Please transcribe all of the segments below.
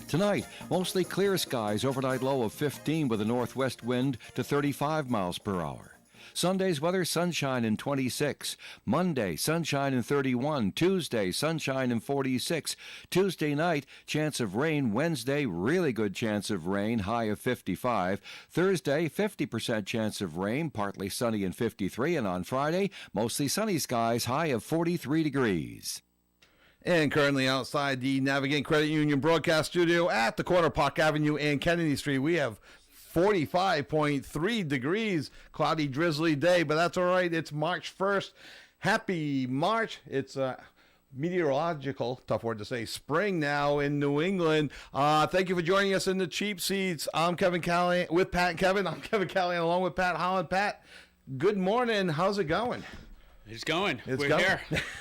Tonight, mostly clear skies, overnight low of 15 with a northwest wind to 35 miles per hour. Sunday's weather, sunshine in 26. Monday, sunshine in 31. Tuesday, sunshine in 46. Tuesday night, chance of rain. Wednesday, really good chance of rain, high of 55. Thursday, 50% chance of rain, partly sunny in 53. And on Friday, mostly sunny skies, high of 43 degrees. And currently outside the Navigate Credit Union broadcast studio at the corner of Park Avenue and Kennedy Street, we have 45.3 degrees, cloudy, drizzly day, but that's all right. It's March 1st. Happy March. It's meteorological, tough word to say, spring now in New England. Thank you for joining us in the cheap seats. I'm Kevin Callahan with Pat and Kevin. I'm Kevin Callahan along with Pat Holland. Pat, good morning. How's it going? It's going. We're going. Here.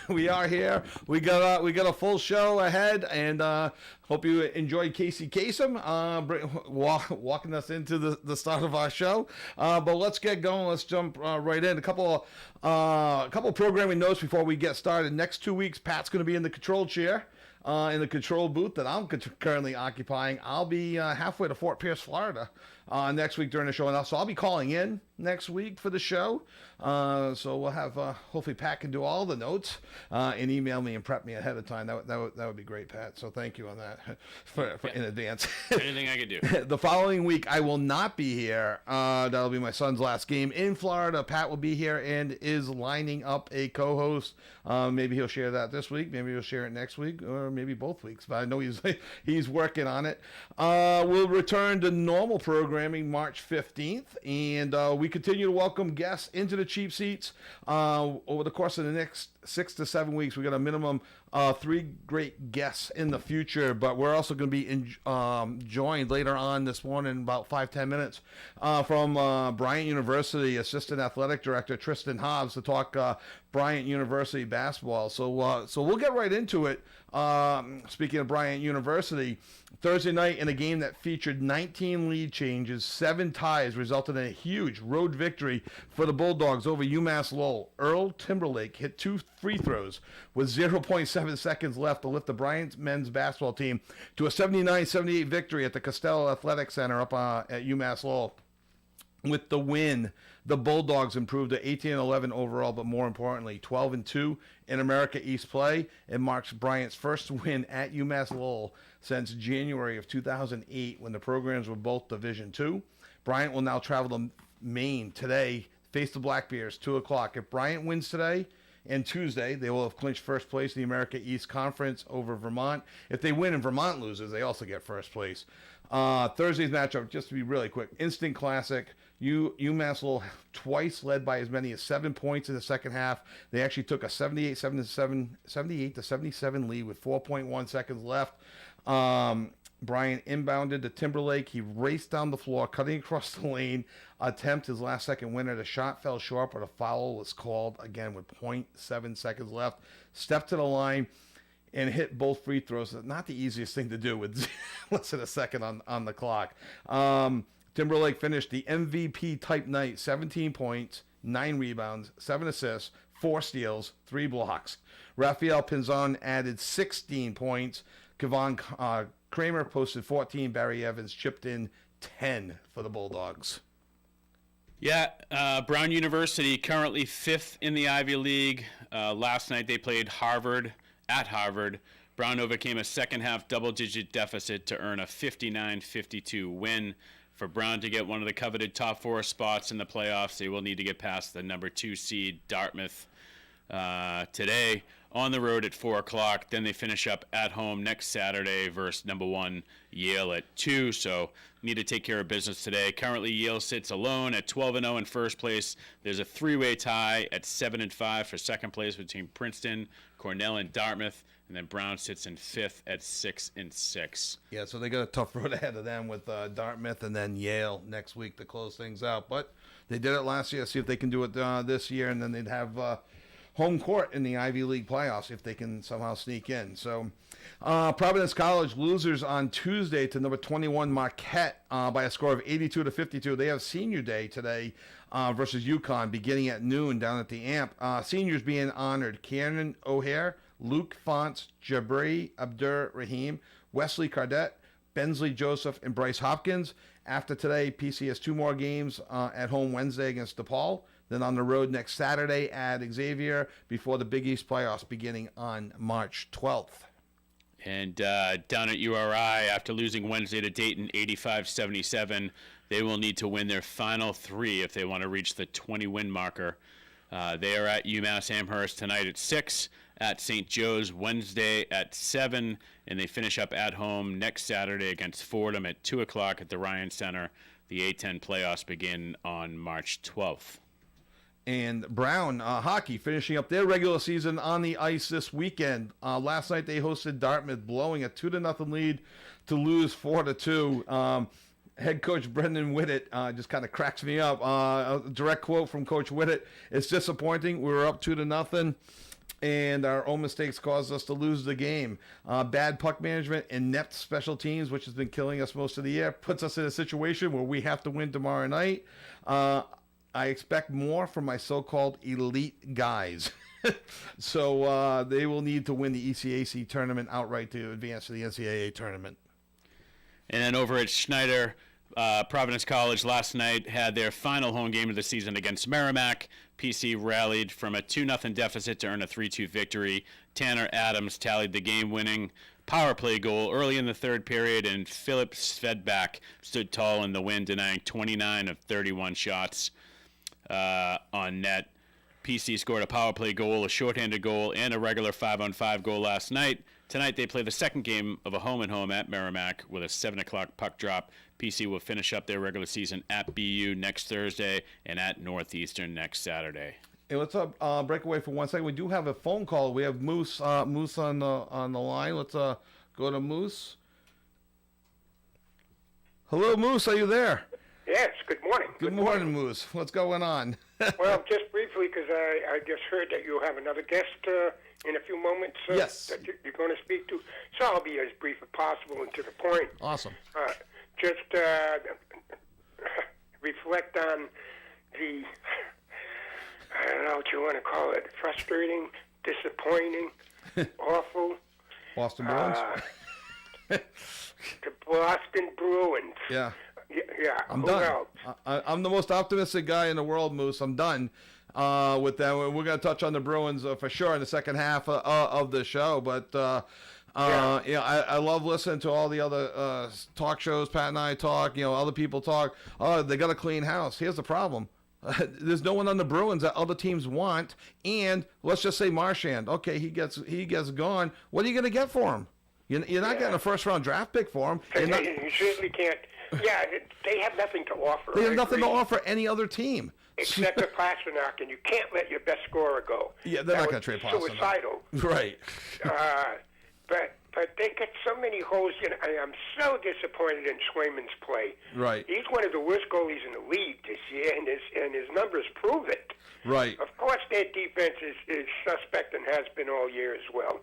We are here. We got a full show ahead, and hope you enjoyed Casey Kasem walking us into the start of our show. But let's get going. Let's jump right in. A couple programming notes before we get started. Next 2 weeks, Pat's going to be in the control chair. In the control booth that I'm currently occupying. I'll be halfway to Fort Pierce, Florida next week during the show. And so I'll be calling in next week for the show. So we'll have, hopefully Pat can do all the notes and email me and prep me ahead of time. That would be great, Pat. So thank you on that for in advance. Anything I could do. The following week, I will not be here. That'll be my son's last game in Florida. Pat will be here and is lining up a co-host. Maybe he'll share that this week. Maybe he'll share it next week, or maybe both weeks. But I know he's working on it. We'll return to normal programming March 15th, and we continue to welcome guests into the cheap seats over the course of the next 6 to 7 weeks. We got a minimum 3 great guests in the future, but we're also going to be joined later on this morning in about 5-10 minutes from Bryant University Assistant Athletic Director Tristan Hobbs to talk Bryant University basketball. So we'll get right into it. Speaking of Bryant University, Thursday night in a game that featured 19 lead changes, 7 ties, resulted in a huge road victory for the Bulldogs over UMass Lowell. Earl Timberlake hit 2 free throws with 0.7 seconds left to lift the Bryant men's basketball team to a 79-78 victory at the Costello Athletic Center up at UMass Lowell. With the win, the Bulldogs improved to 18-11 overall, but more importantly, 12-2 in America East play. It marks Bryant's first win at UMass Lowell since January of 2008, when the programs were both Division II. Bryant will now travel to Maine today, face the Black Bears, 2 o'clock. If Bryant wins today and Tuesday, they will have clinched first place in the America East Conference over Vermont. If they win and Vermont loses, they also get first place. Thursday's matchup, just to be really quick, instant classic. UMass Lowell twice led by as many as 7 points in the second half. They actually took a 78-77 lead with 4.1 seconds left. Bryant inbounded to Timberlake. He raced down the floor, cutting across the lane, attempt his last second winner. The shot fell short, but a foul was called again with 0.7 seconds left. Stepped to the line and hit both free throws. Not the easiest thing to do with less than a second on the clock. Timberlake finished the MVP type night, 17 points, 9 rebounds, 7 assists, 4 steals, 3 blocks. Rafael Pinzon added 16 points. Kevon Kramer posted 14. Barry Evans chipped in 10 for the Bulldogs. Yeah, Brown University currently 5th in the Ivy League. Last night they played Harvard at Harvard. Brown overcame a second-half double-digit deficit to earn a 59-52 win. For Brown to get one of the coveted top 4 spots in the playoffs, they will need to get past the number 2 seed Dartmouth today on the road at 4 o'clock. Then they finish up at home next Saturday versus number 1 Yale at 2. So need to take care of business today. Currently, Yale sits alone at 12-0 in first place. There's a 3-way tie at 7-5 for second place between Princeton, Cornell, and Dartmouth. And then Brown sits in 5th at 6-6. Yeah, so they got a tough road ahead of them with Dartmouth and then Yale next week to close things out. But they did it last year. See if they can do it this year, and then they'd have home court in the Ivy League playoffs if they can somehow sneak in. So Providence College losers on Tuesday to number 21 Marquette by a score of 82-52. They have senior day today versus UConn beginning at noon down at the AMP. Seniors being honored: Kieran O'Hare, Luke Fonts, Jabri Abdur Rahim, Wesley Cardette, Bensley Joseph, and Bryce Hopkins. After today, PC has 2 more games at home Wednesday against DePaul, then on the road next Saturday at Xavier before the Big East playoffs beginning on March 12th. And down at URI, after losing Wednesday to Dayton 85-77, they will need to win their final 3 if they want to reach the 20-win marker. They are at UMass Amherst tonight at 6, at St. Joe's Wednesday at 7, and they finish up at home next Saturday against Fordham at 2 o'clock at the Ryan Center. The A-10 playoffs begin on March 12th. And Brown hockey finishing up their regular season on the ice this weekend. Last night they hosted Dartmouth, blowing a 2-0 lead to lose 4-2. Head coach Brendan Whittet just kind of cracks me up. A direct quote from Coach Whittet: "It's disappointing. We were up 2-0, and our own mistakes caused us to lose the game. Bad puck management, inept special teams, which has been killing us most of the year, puts us in a situation where we have to win tomorrow night. I expect more from my so-called elite guys." So they will need to win the ECAC tournament outright to advance to the NCAA tournament. And then over at Schneider, Providence College last night had their final home game of the season against Merrimack. PC rallied from a 2-0 deficit to earn a 3-2 victory. Tanner Adams tallied the game-winning power play goal early in the third period, and Philip Svedback stood tall in the win, denying 29 of 31 shots on net. PC scored a power play goal, a shorthanded goal, and a regular 5-on-5 goal last night. Tonight they play the second game of a home-and-home at Merrimack with a 7 o'clock puck drop. PC will finish up their regular season at BU next Thursday and at Northeastern next Saturday. Hey, let's break away for 1 second. We do have a phone call. We have Moose Moose on the line. Let's go to Moose. Hello, Moose. Are you there? Yes, good morning. Good morning, Moose. What's going on? Well, just briefly, because I just heard that you have another guest in a few moments Yes. that you're going to speak to. So I'll be as brief as possible and to the point. Awesome. Just reflect on the, I don't know what you want to call it, frustrating, disappointing, awful. Boston Bruins? The Boston Bruins. Yeah. Yeah. I'm who done. else? I'm the most optimistic guy in the world, Moose. I'm done with them. We're going to touch on the Bruins for sure in the second half of the show. But, I love listening to all the other talk shows. Pat and I talk, other people talk. Oh, they got a clean house. Here's the problem. There's no one on the Bruins that other teams want. And let's just say Marchand. Okay, he gets gone. What are you going to get for him? You're not getting a first-round draft pick for him. You certainly can't. Yeah, they have nothing to offer. They have nothing to offer any other team. Except for Pasternak, and you can't let your best scorer go. Yeah, they're not going to trade Pasternak. Suicidal. Right. But they get so many holes. I'm so disappointed in Swayman's play. Right. He's one of the worst goalies in the league this year, and his numbers prove it. Right. Of course, their defense is suspect and has been all year as well.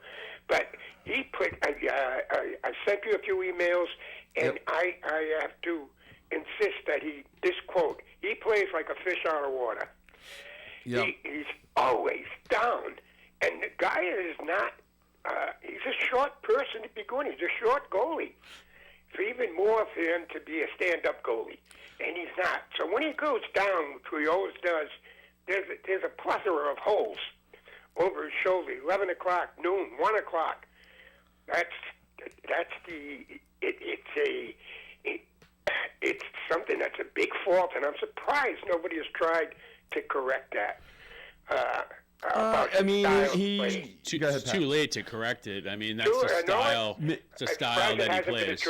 But he put. I sent you a few emails, and Yep. I have to insist that this quote, he plays like a fish out of water. Yep. He's always down, and the guy is not. He's a short person to begin. He's a short goalie. So even more for him to be a stand-up goalie, and he's not. So when he goes down, which he always does, there's a plethora of holes over his shoulder. 11 o'clock, noon, 1 o'clock. It's something that's a big fault, and I'm surprised nobody has tried to correct that. It's too late to correct it. I mean, that's the style. It's a style that he plays.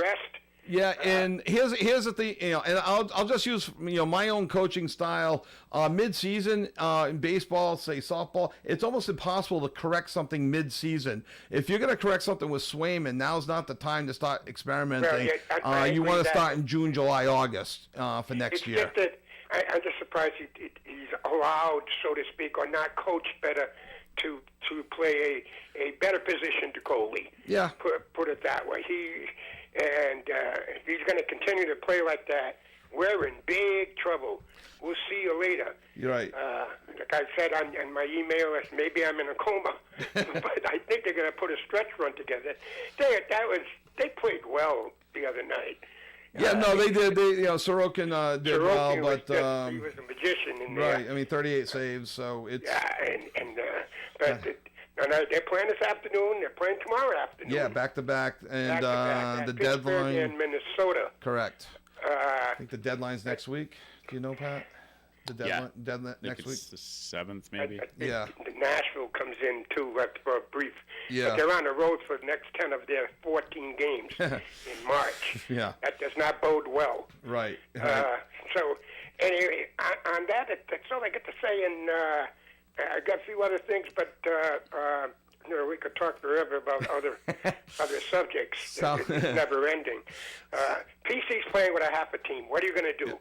Yeah, and here's the thing, and I'll just use my own coaching style. Mid-season in baseball, say softball, it's almost impossible to correct something mid-season. If you're going to correct something with Swayman, now's not the time to start experimenting. Well, you want to start in June, July, August for next year. Just that I'm just surprised he's allowed, so to speak, or not coached better to play a better position to goalie. Yeah. Put it that way. If he's going to continue to play like that, we're in big trouble. We'll see you later. You're right. Like I said in my email, maybe I'm in a coma, but I think they're going to put a stretch run together. They played well the other night. Yeah, no, they did. Sorokin did well, but he was a magician in right. there. I mean, 38 saves, so it's But they're playing this afternoon. They're playing tomorrow afternoon. back to back, and Back-to-back. the Pittsburgh deadline. and Minnesota. Correct. I think the deadline's next week. Do you know, Pat? The deadline I think next week. it's the 7th, maybe. I think Yeah. Nashville comes in too for a brief. Yeah. But they're on the road for the next 10 of their 14 games in March. Yeah. That does not bode well. Right. So anyway, on that, that's all I get to say. And I got a few other things, but we could talk forever about other subjects. It's never ending. PC's playing with a half a team. What are you going to do?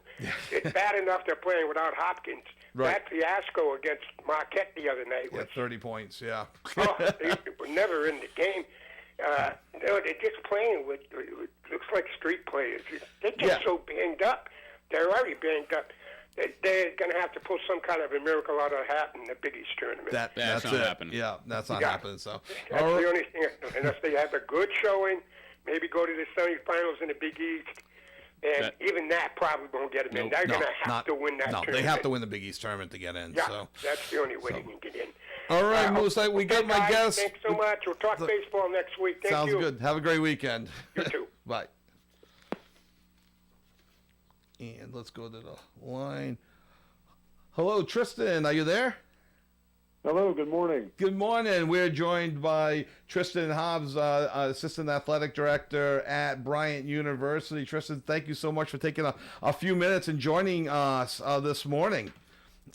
It's bad enough they're playing without Hopkins. Right. That fiasco against Marquette the other night was 30 points. Yeah. they were never in the game. They're just playing with looks like street players. They get so banged up. They're already banged up. They're going to have to pull some kind of a miracle out of a hat in the Big East tournament. That's not happening. Yeah, that's not happening. So that's the only thing. Unless they have a good showing, maybe go to the semifinals in the Big East. And even that probably won't get them in. They're going to have to win that tournament. No, they have to win the Big East tournament to get in. Yeah, so that's the only way they can get in. All right, Moose, we got my guys, guest. Thanks so much. We'll talk baseball next week. Thank Sounds you. good. Have a great weekend. You too. Bye. And let's go to the line. Hello, Tristan. Are you there? Hello, good morning. Good morning. We're joined by Tristan Hobbs, Assistant Athletic Director at Bryant University. Tristan, thank you so much for taking a few minutes and joining us this morning.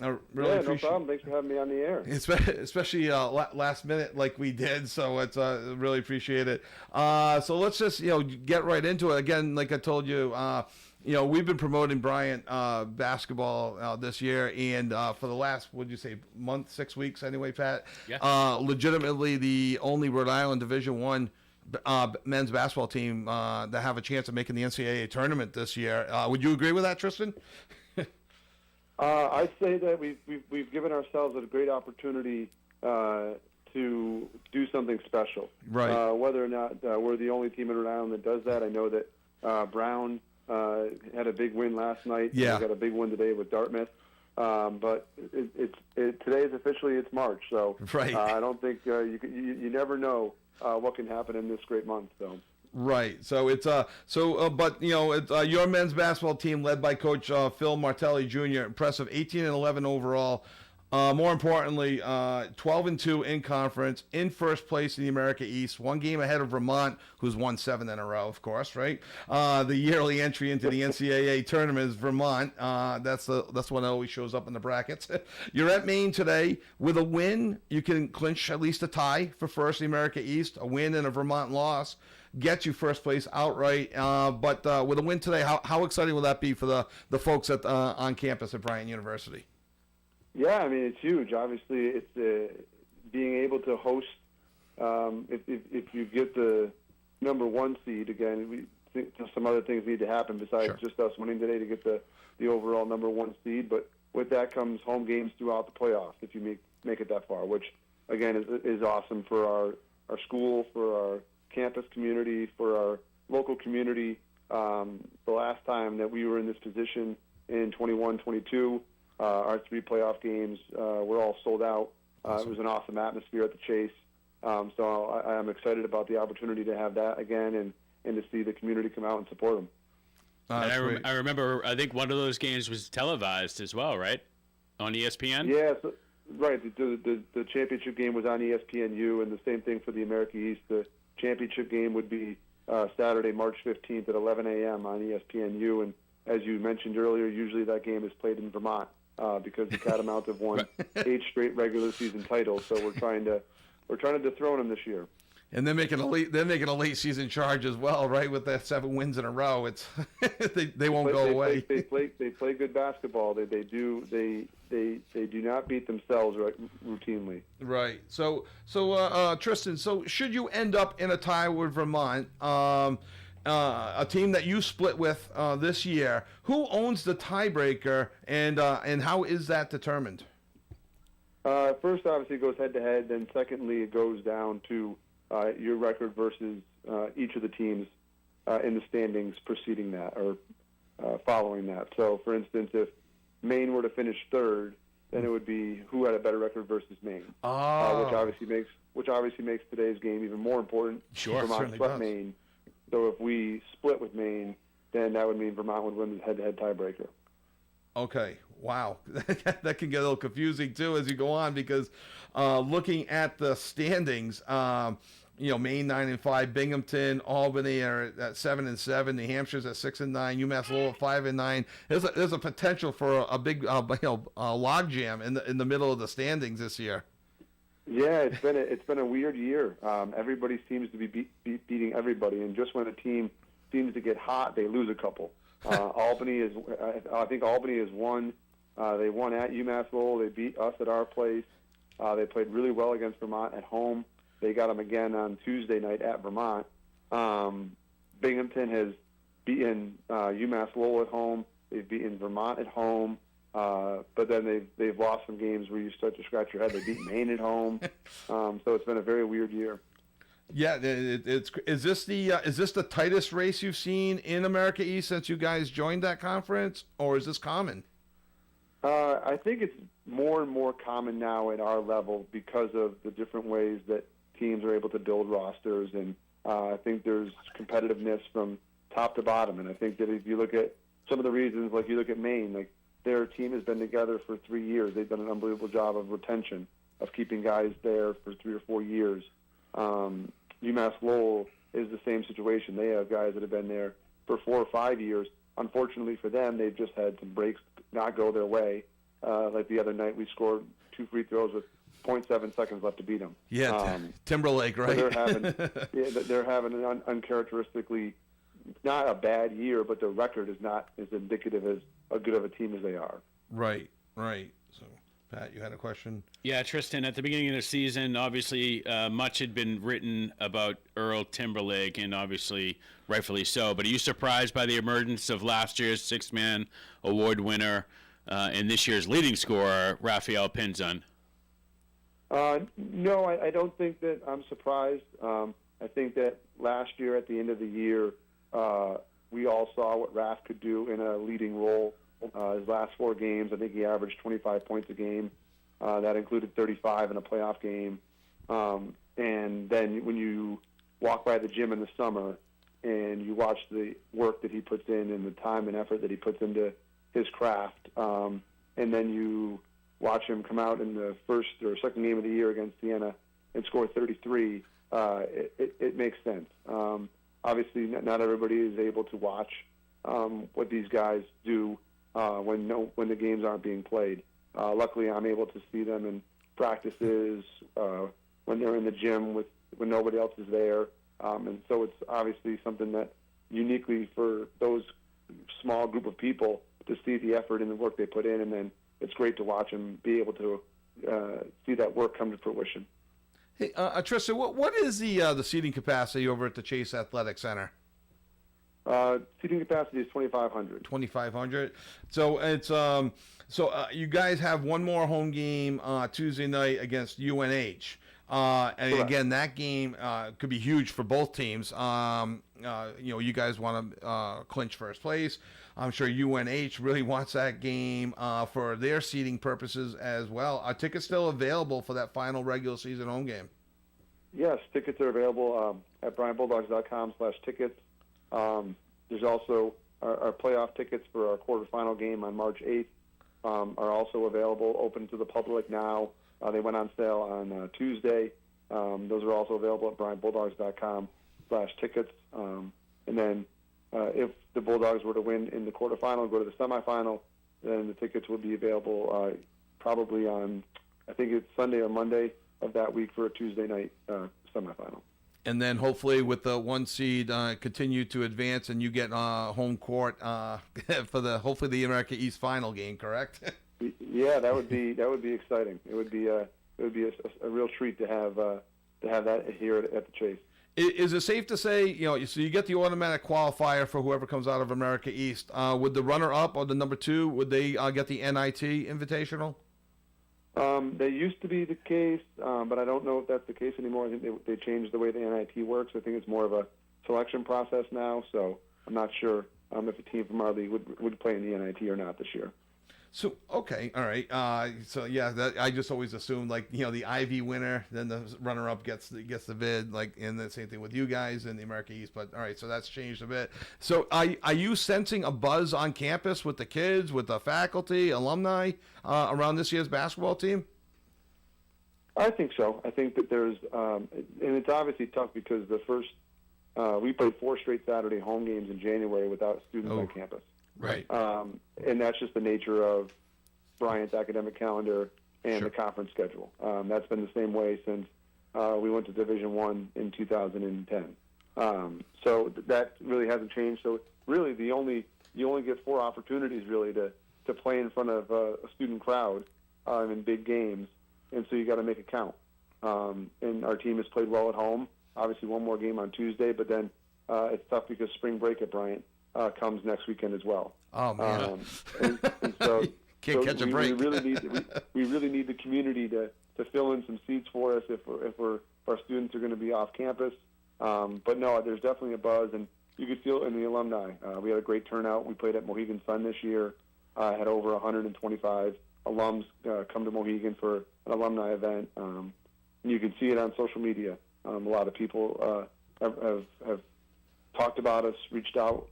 I really appreciate no problem. Thanks for having me on the air. Especially last minute like we did, so it's really appreciate it. So let's just get right into it. Again, like I told you, we've been promoting Bryant basketball this year, and for the last, would you say, month, 6 weeks anyway, Pat? Yeah. Legitimately the only Rhode Island Division I men's basketball team that have a chance of making the NCAA tournament this year. Would you agree with that, Tristan? I'd say that we've given ourselves a great opportunity to do something special. Right. Whether or not we're the only team in Rhode Island that does that, I know that Brown had a big win last night. Yeah. We got a big win today with Dartmouth. But today is officially it's March, so right. I don't think you never know what can happen in this great month. So. Right. So it's but it's your men's basketball team led by Coach Phil Martelli Jr. Impressive, 18-11 overall. More importantly, 12-2 in conference, in first place in the America East, one game ahead of Vermont, who's won 7 in a row, of course, right? The yearly entry into the NCAA tournament is Vermont. That's one that always shows up in the brackets. You're at Maine today. With a win, you can clinch at least a tie for first in the America East. A win and a Vermont loss gets you first place outright. But with a win today, how exciting will that be for the folks on campus at Bryant University? Yeah, I mean, it's huge. Obviously, it's being able to host. If you get the number 1 seed, again, we think some other things need to happen besides just us winning today to get the overall number 1 seed. But with that comes home games throughout the playoffs if you make it that far, which, again, is awesome for our school, for our campus community, for our local community. The last time that we were in this position in 21-22, our 3 playoff games were all sold out. It was an awesome atmosphere at the Chase. So I'm excited about the opportunity to have that again and to see the community come out and support them. And I remember, I think one of those games was televised as well, right? On ESPN? Yeah, right. The championship game was on ESPNU, and the same thing for the America East. The championship game would be Saturday, March 15th at 11 a.m. on ESPNU. And as you mentioned earlier, usually that game is played in Vermont because the Catamounts have won 8 straight regular season titles. So we're trying to dethrone them this year. And they're making a late season charge as well, right? With that 7 wins in a row, it's they won't go away. They play good basketball. They do not beat themselves routinely. Right. So Tristan, so should you end up in a tie with Vermont, a team that you split with this year, who owns the tiebreaker, and how is that determined? First, obviously, it goes head-to-head. Then, secondly, it goes down to your record versus each of the teams in the standings preceding that or following that. So, for instance, if Maine were to finish third, then it would be who had a better record versus Maine, which obviously makes today's game even more important. Sure, Vermont certainly swept does. Maine, so if we split with Maine, then that would mean Vermont would win the head-to-head tiebreaker. Okay, wow. That can get a little confusing, too, as you go on, because looking at the standings, Maine 9-5, Binghamton, Albany are at 7-7, New Hampshire's at 6-9, UMass Lowell at 5-9. There's a potential for a big log jam in the middle of the standings this year. Yeah, it's been a weird year. Everybody seems to be beating everybody, and just when a team seems to get hot, they lose a couple. I think Albany has won. They won at UMass Lowell. They beat us at our place. They played really well against Vermont at home. They got them again on Tuesday night at Vermont. Binghamton has beaten UMass Lowell at home. They've beaten Vermont at home. But then they've lost some games where you start to scratch your head. They beat Maine at home. So it's been a very weird year. Yeah, is this the tightest race you've seen in America East since you guys joined that conference, or is this common? I think it's more and more common now at our level because of the different ways that teams are able to build rosters, and I think there's competitiveness from top to bottom. And I think that if you look at some of the reasons, like you look at Maine, like their team has been together for 3 years. They've done an unbelievable job of retention, of keeping guys there for 3 or 4 years. UMass Lowell is the same situation. They have guys that have been there for 4 or 5 years. Unfortunately for them, they've just had some breaks not go their way. Like the other night, we scored 2 free throws with 0.7 seconds left to beat them. Yeah, Timberlake, right? So they're having an uncharacteristically, not a bad year, but their record is not as indicative as good of a team as they are. Right. So, Pat, you had a question? Yeah, Tristan, at the beginning of the season, obviously much had been written about Earl Timberlake, and obviously rightfully so. But are you surprised by the emergence of last year's six-man award winner and this year's leading scorer, Rafael Pinzon? No, I don't think that I'm surprised. I think that last year at the end of the year, we all saw what Raf could do in a leading role. His last 4 games, I think he averaged 25 points a game. That included 35 in a playoff game. And then when you walk by the gym in the summer and you watch the work that he puts in and the time and effort that he puts into his craft, and then you watch him come out in the first or second game of the year against Siena and score 33, it makes sense. Obviously, not everybody is able to watch what these guys do when the games aren't being played. Luckily, I'm able to see them in practices when they're in the gym when nobody else is there, and so it's obviously something that uniquely for those small group of people to see the effort and the work they put in, and then it's great to watch them be able to see that work come to fruition. Hey, Tristan, what is the seating capacity over at the Chase Athletic Center? Seating capacity is 2,500. 2,500. So it's you guys have one more home game Tuesday night against UNH. And Correct. Again, that game could be huge for both teams. You guys want to clinch first place. I'm sure UNH really wants that game for their seeding purposes as well. Are tickets still available for that final regular season home game? Yes, tickets are available at BryantBulldogs.com/tickets. There's also our playoff tickets for our quarterfinal game on March 8th are also available, open to the public now. They went on sale on Tuesday. Those are also available at BryantBulldogs.com/tickets. And then if the Bulldogs were to win in the quarterfinal and go to the semifinal, then the tickets will be available probably on, I think it's Sunday or Monday of that week for a Tuesday night semifinal. And then hopefully with the 1 seed continue to advance and you get home court for hopefully the America East final game, correct? Yeah, that would be exciting. It would be a real treat to have that here at the Chase. Is it safe to say, so you get the automatic qualifier for whoever comes out of America East? Would the runner-up or the number 2, would they get the NIT Invitational? That used to be the case, but I don't know if that's the case anymore. I think they changed the way the NIT works. I think it's more of a selection process now, so I'm not sure if a team from our league would play in the NIT or not this year. So okay, all right. So yeah, I just always assumed like the Ivy winner, then the runner-up gets the bid, like, and the same thing with you guys in the America East. But all right, so that's changed a bit. So are you sensing a buzz on campus with the kids, with the faculty, alumni around this year's basketball team? I think so. I think that there's, and it's obviously tough because the first we played 4 straight Saturday home games in January without students on campus. Right. And that's just the nature of Bryant's academic calendar and the conference schedule. That's been the same way since we went to Division I in 2010. So that really hasn't changed. So really, you only get 4 opportunities really to play in front of a student crowd in big games, and so you got to make it count. And our team has played well at home. Obviously, one more game on Tuesday, but then it's tough because spring break at Bryant comes next weekend as well. Oh man! And so Can't catch a break. We really need the community to fill in some seats for us if our students are going to be off campus. But no, there's definitely a buzz, and you could feel it in the alumni. We had a great turnout. We played at Mohegan Sun this year. Had over 125 alums come to Mohegan for an alumni event. And you can see it on social media. A lot of people have talked about us, reached out,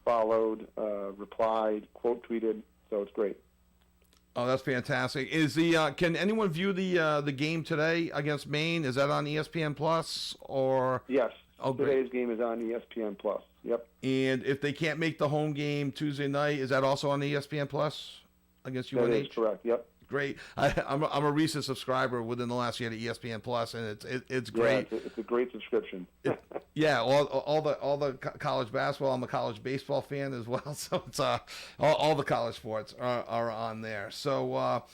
followed, replied, quote tweeted. So it's great. Oh, that's fantastic. Is can anyone view the game today against Maine? Is that on ESPN Plus or? Yes. Oh, great. Today's game is on ESPN Plus. Yep. And if they can't make the home game Tuesday night, is that also on ESPN Plus against UNH? That is correct. Yep. Great. I'm a recent subscriber within the last year to ESPN Plus, and it's great. Yeah, it's a great subscription. Yeah, all the college basketball. I'm a college baseball fan as well, so it's all the college sports are on there. So all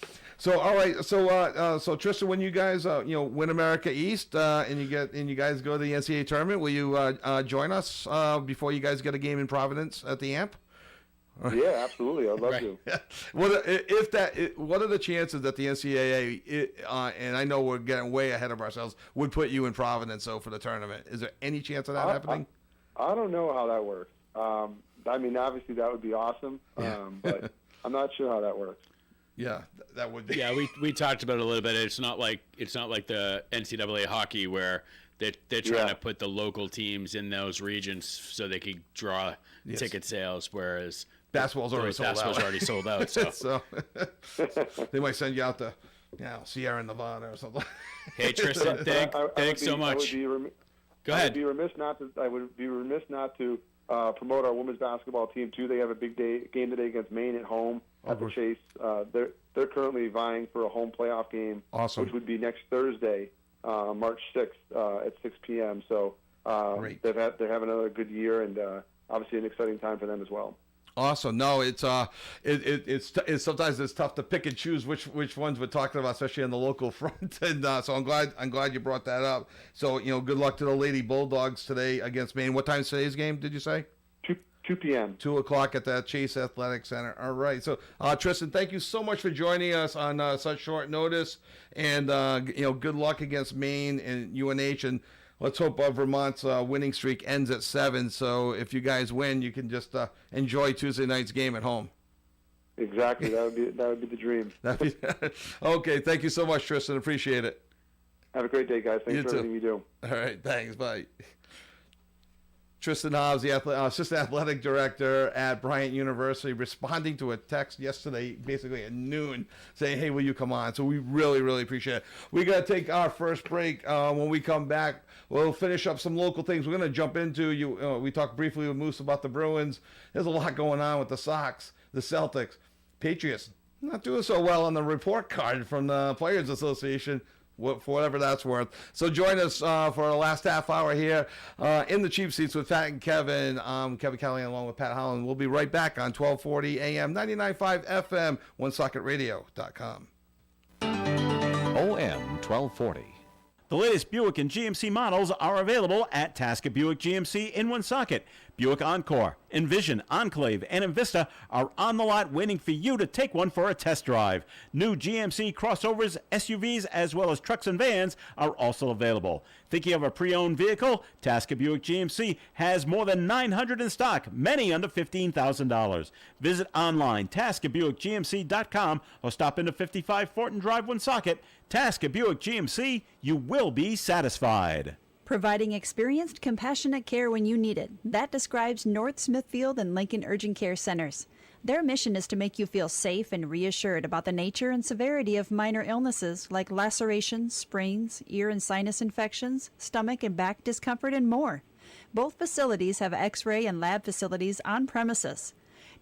right. So Tristan, when you guys win America East and you guys go to the NCAA tournament, will you join us before you guys get a game in Providence at the AMP? Yeah, absolutely. I'd love to. What are the chances that the NCAA, and I know we're getting way ahead of ourselves, would put you in Providence for the tournament? Is there any chance of that happening? I don't know how that works. I mean, obviously that would be awesome, but I'm not sure how that works. Yeah, that would be. Yeah, we talked about it a little bit. It's not like the NCAA hockey where they're trying to put the local teams in those regions so they could draw ticket sales, whereas basketball's already sold out. So, so they might send you out to Sierra Nevada or something. Hey Tristan, thanks so much. Go ahead. I would be remiss not to promote our women's basketball team too. They have a big game today against Maine at home at the Chase. They're currently vying for a home playoff game, which would be next Thursday, March 6th at 6 p.m. So they're having another good year, and obviously an exciting time for them as well. Awesome. No, it's sometimes it's tough to pick and choose which ones we're talking about, especially on the local front. And so I'm glad you brought that up. So good luck to the Lady Bulldogs today against Maine. What time's today's game? Did you say? 2 p.m. 2 o'clock at the Chase Athletic Center. All right. So Tristan, thank you so much for joining us on such short notice. And good luck against Maine and UNH. And let's hope Vermont's winning streak ends at 7. So if you guys win, you can just enjoy Tuesday night's game at home. Exactly. That would be the dream. Okay. Thank you so much, Tristan. Appreciate it. Have a great day, guys. Thanks for everything you do. All right. Thanks. Bye. Tristan Hobbs, the assistant athletic director at Bryant University, responding to a text yesterday, basically at noon, saying, "Hey, will you come on?" So we really, really appreciate it. We got to take our first break. When we come back, we'll finish up some local things. We're going to jump into we talked briefly with Moose about the Bruins. There's a lot going on with the Sox, the Celtics, Patriots. Not doing so well on the report card from the Players Association, for whatever that's worth. So join us for our last half hour here in the cheap seats with Pat and Kevin. Kevin Kelly along with Pat Holland. We'll be right back on 1240 AM, 99.5 FM, OneSocketRadio.com. ON 1240. The latest Buick and GMC models are available at Tasca Buick GMC in Woonsocket. Buick Encore, Envision, Enclave, and Invista are on the lot waiting for you to take one for a test drive. New GMC crossovers, SUVs, as well as trucks and vans are also available. Thinking of a pre-owned vehicle? Tasker Buick GMC has more than 900 in stock, many under $15,000. Visit online, TaskerBuickGMC.com, or stop into 55 Fortin Drive, Woonsocket. Tasker Buick GMC, you will be satisfied. Providing experienced, compassionate care when you need it. That describes North Smithfield and Lincoln Urgent Care Centers. Their mission is to make you feel safe and reassured about the nature and severity of minor illnesses like lacerations, sprains, ear and sinus infections, stomach and back discomfort, and more. Both facilities have x-ray and lab facilities on premises.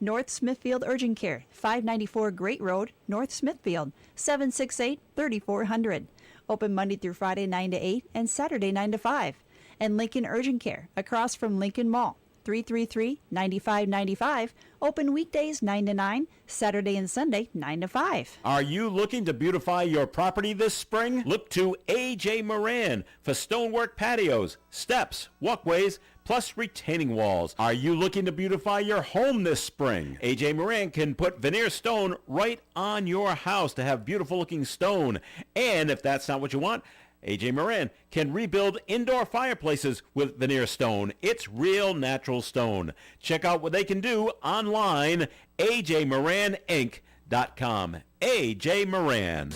North Smithfield Urgent Care, 594 Great Road, North Smithfield, 768-3400. Open Monday through Friday 9 to 8 and Saturday 9 to 5. And Lincoln Urgent Care, across from Lincoln Mall, 333-9595. Open weekdays 9 to 9, Saturday and Sunday 9 to 5. Are you looking to beautify your property this spring? Look to A.J. Moran for stonework patios, steps, walkways, plus retaining walls. Are you looking to beautify your home this spring? A.J. Moran can put veneer stone right on your house to have beautiful looking stone. And if that's not what you want, A.J. Moran can rebuild indoor fireplaces with veneer stone. It's real natural stone. Check out what they can do online, ajmoraninc.com. A.J. Moran.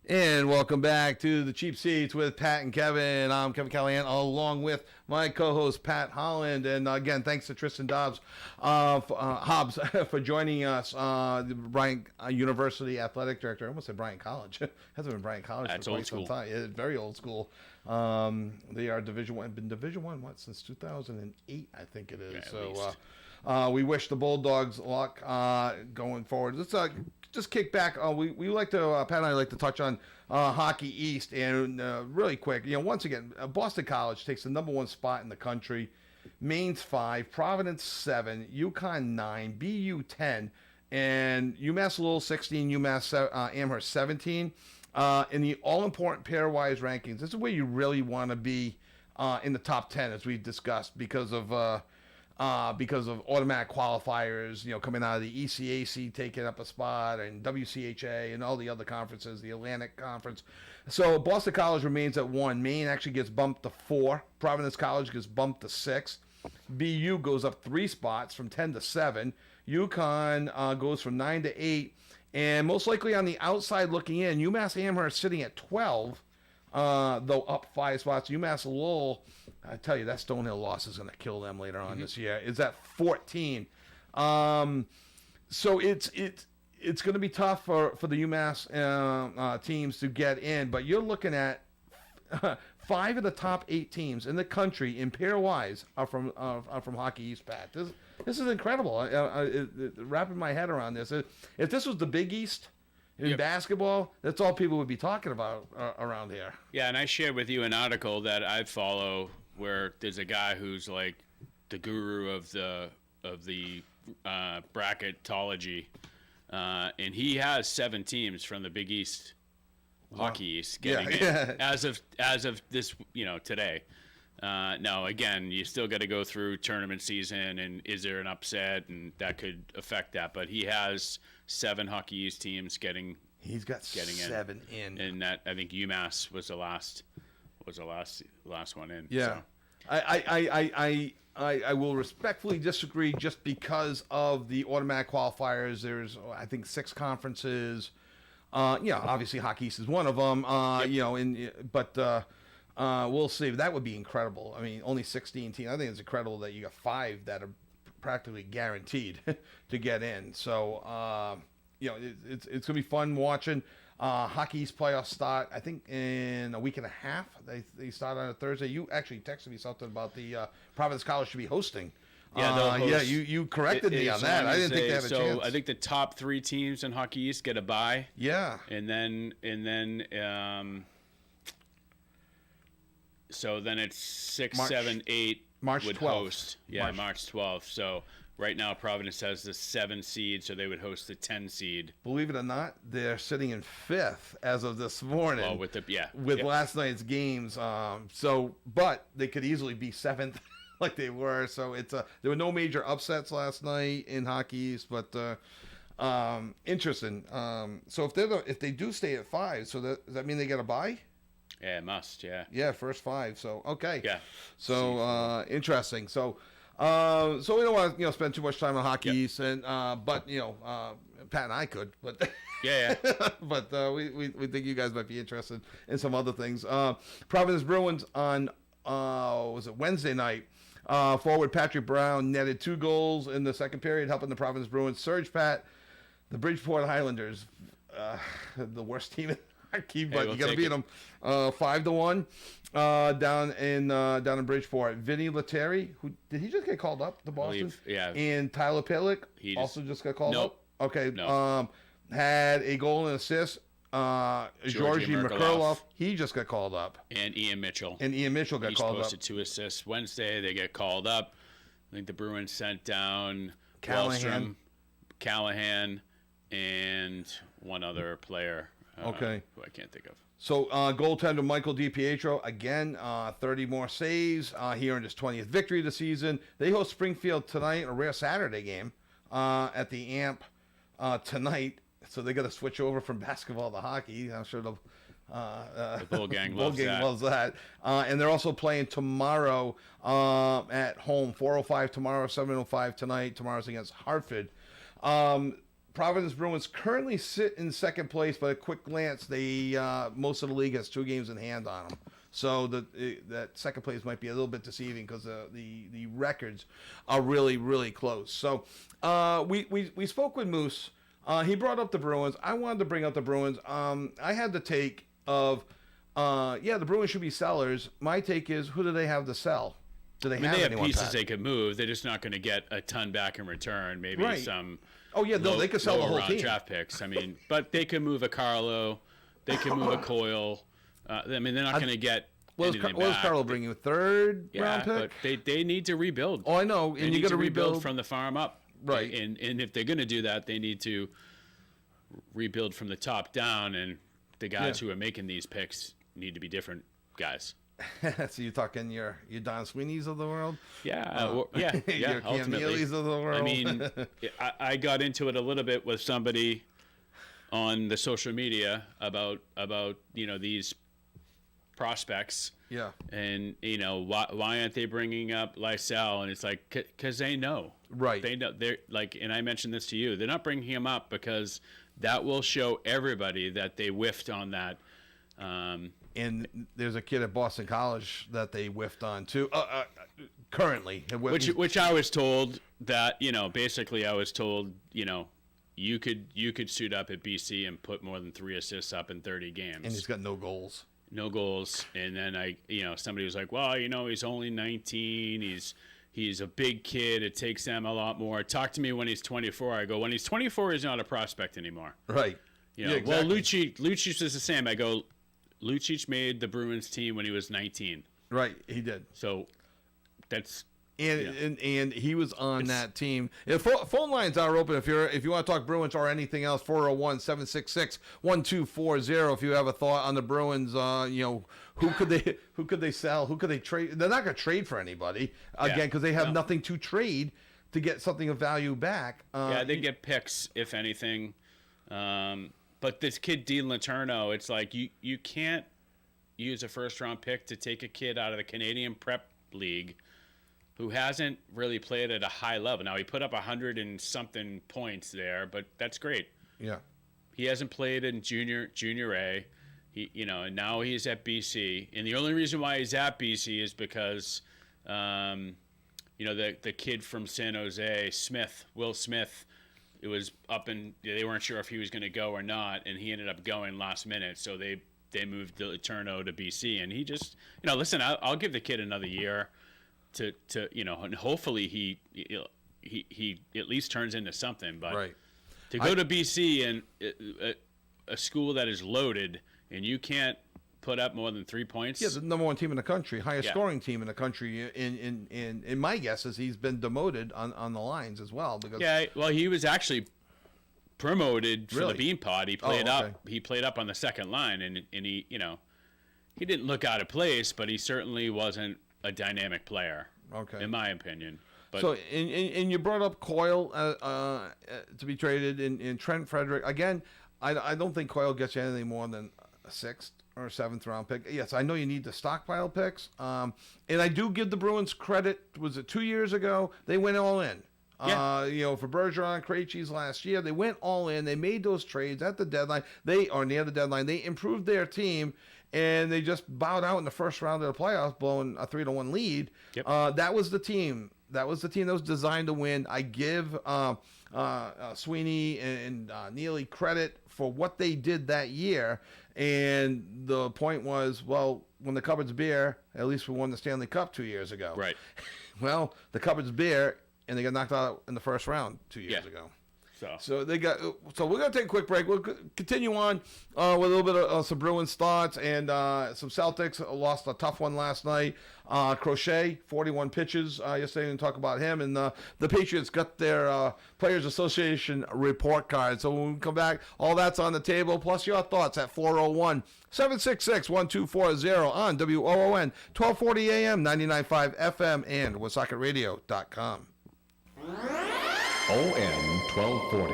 And welcome back to the Cheap Seats with Pat and Kevin. I'm Kevin Callahan, along with my co-host Pat Holland. And again, thanks to Tristan Hobbs for joining us. The Bryant University Athletic Director. I almost said Bryant College. Hasn't been Bryant College That's for quite some old school. time. Yeah, very old school. They are Division One. Been Division One since 2008, I think it is. Yeah, at so least. we wish the Bulldogs luck going forward. Let's just kick back. We like to, Pat and I like to touch on Hockey East, and really quick, once again, Boston College takes the number 1 spot in the country. Maine's 5, Providence 7, UConn 9, BU 10, and UMass Lowell 16, UMass Amherst 17. In the all-important pairwise rankings, this is where you really want to be in the top 10, as we've discussed, because of automatic qualifiers, coming out of the ECAC taking up a spot, and WCHA and all the other conferences, the Atlantic Conference. So Boston College remains at 1. Maine actually gets bumped to 4. Providence College gets bumped to 6. BU goes up 3 spots from 10 to 7. UConn goes from 9 to 8. And most likely on the outside looking in, UMass Amherst sitting at 12, though up 5 spots. UMass Lowell, I tell you, that Stonehill loss is going to kill them later on this year. Is at 14. So it's going to be tough for the UMass teams to get in, but you're looking at 5 of the top 8 teams in the country in pairwise are from Hockey East, Pat. This is incredible. Wrapping my head around this. If this was the Big East in basketball, that's all people would be talking about around here. Yeah, and I shared with you an article that I follow where there's a guy who's like the guru of the bracketology, and he has 7 teams from the Big East, Hockey East, getting in as of this today. Now again, you still got to go through tournament season, and is there an upset, and that could affect that. But he has 7 Hockey East teams getting. He's got 7 in, and that I think UMass was the last one in. Yeah, so. I will respectfully disagree just because of the automatic qualifiers. There's I think 6 conferences. Obviously Hockey East is one of them. But we'll see. That would be incredible. I mean, only 16 teams. I think it's incredible that you got 5 that are practically guaranteed to get in. So it's gonna be fun watching. Hockey East playoffs start, I think, in a week and a half. They start on a Thursday. You actually texted me something about the Providence College should be hosting. Yeah, you corrected me on that. I didn't think they had a chance. So I think the top 3 teams in Hockey East get a bye. Yeah. And then so then it's 6, March, 7, 8 March would 12th. host. Yeah, March 12th. So Right now, Providence has the 7 seed, so they would host the 10 seed. Believe it or not, they're sitting in 5th as of this morning. Well, with last night's games. But they could easily be 7th like they were. So there were no major upsets last night in hockey, but interesting. So if they do stay at 5, so does that mean they get a bye? Yeah, it must. Yeah. Yeah, first 5. So okay. Yeah. So interesting. So we don't want to spend too much time on hockey East, and but Pat and I could, but yeah. but we think you guys might be interested in some other things. Providence Bruins on was it Wednesday night? Forward Patrick Brown netted 2 goals in the second period, helping the Providence Bruins surge. Pat, the Bridgeport Highlanders, the worst team in hockey, but you got to beat them 5-1 down in Bridgeport. Vinny Lettieri, who did he just get called up to Boston? Yeah. And Tyler Pitlick also just got called up. Okay. No. Had a goal and assist. Georgi Merkulov, he just got called up. And Ian Mitchell. got called up. He's posted 2 assists Wednesday. They get called up. I think the Bruins sent down Wallstrom, Callahan, and one other player. Who I can't think of. So goaltender Michael DiPietro, again, 30 more saves. He earned his 20th victory of the season. They host Springfield tonight, a rare Saturday game, at the AMP tonight. So they got to switch over from basketball to hockey. I'm sure the Bull Gang loves that. And they're also playing tomorrow at home, 4:05 tomorrow, 7:05 tonight. Tomorrow's against Hartford. Providence Bruins currently sit in second place, but at a quick glance, they most of the league has 2 games in hand on them. So that second place might be a little bit deceiving because the records are really, really close. So we spoke with Moose. He brought up the Bruins. I wanted to bring up the Bruins. I had the take of, the Bruins should be sellers. My take is, who do they have to sell? Do they have anyone? Pieces they could move. They're just not going to get a ton back in return. Maybe some. Oh yeah, no, they could sell the whole team. Draft picks. I mean, but they could move a Carlo. They could move a Coyle. They're not going to get. What does Carlo bring you? 3rd round pick? But they need to rebuild. Oh, I know, and you got to rebuild from the farm up. Right. And if they're going to do that, they need to rebuild from the top down, and the guys who are making these picks need to be different guys. So you're talking your Don Sweeney's of the world? Yeah. Your Cam Neely's of the world? I mean, I got into it a little bit with somebody on the social media about these prospects. Yeah. And, why aren't they bringing up Lysell? And it's like, because they know. Right. They know. They're like, and I mentioned this to you, they're not bringing him up because that will show everybody that they whiffed on that. And there's a kid at Boston College that they whiffed on too. Currently, which I was told that basically I was told you could suit up at BC and put more than 3 assists up in 30 games. And he's got no goals. No goals. And then somebody was like, well, he's only 19. He's a big kid. It takes them a lot more. Talk to me when he's 24. I go, when he's 24, he's not a prospect anymore. Right. Exactly. Well, Lucic is the same. I go, Lucic made the Bruins team when he was 19. Right, he did. So that's and he was on that team. Phone lines are open if you want to talk Bruins or anything else. 401-766-1240. If you have a thought on the Bruins, who could they sell? Who could they trade? They're not going to trade for anybody again because they have nothing to trade to get something of value back. They get picks if anything. But this kid Dean Letourneau, it's like you can't use a first-round pick to take a kid out of the Canadian Prep League who hasn't really played at a high level. Now, he put up 100 and something points there, but that's great. Yeah. He hasn't played in junior A. And now he's at BC. And the only reason why he's at BC is because, the kid from San Jose, Will Smith, it was up and they weren't sure if he was going to go or not, and he ended up going last minute. So they moved Letourneau to BC, and he just, listen, I'll give the kid another year to and hopefully he at least turns into something. But to go to BC and a school that is loaded, and you can't put up more than 3 points. Yeah, the number one team in the country, highest scoring team in the country. In my guess is he's been demoted on the lines as well. Because well, he was actually promoted for the Bean Pod. He played up. He played up on the second line, and he, he didn't look out of place, but he certainly wasn't a dynamic player. Okay, in my opinion. But, so, and you brought up Coyle to be traded, in Trent Frederick again. I don't think Coyle gets you anything more than a 6th or 7th round pick. Yes, I know you need to stockpile picks. And I do give the Bruins credit. Was it 2 years ago? They went all in. Yeah. For Bergeron, Krejci's last year, they went all in. They made those trades at the deadline. Near the deadline. They improved their team, and they just bowed out in the first round of the playoffs, blowing a 3-1 lead. Yep. That was the team. That was the team that was designed to win. I give Sweeney and Neely credit for what they did that year. And the point was, well, when the cupboard's bare, at least we won the Stanley Cup 2 years ago. Right. Well, the cupboard's bare, and they got knocked out in the first round 2 years ago. So we're gonna take a quick break. We'll continue on with a little bit of some Bruins thoughts and some Celtics lost a tough one last night. Crochet 41 pitches yesterday, and talk about him. And the Patriots got their Players Association report card. So when we come back, all that's on the table. Plus your thoughts at 401-766-1240 on WOON 1240 AM 99.5 FM and WoodSocketRadio.com. ON 1240.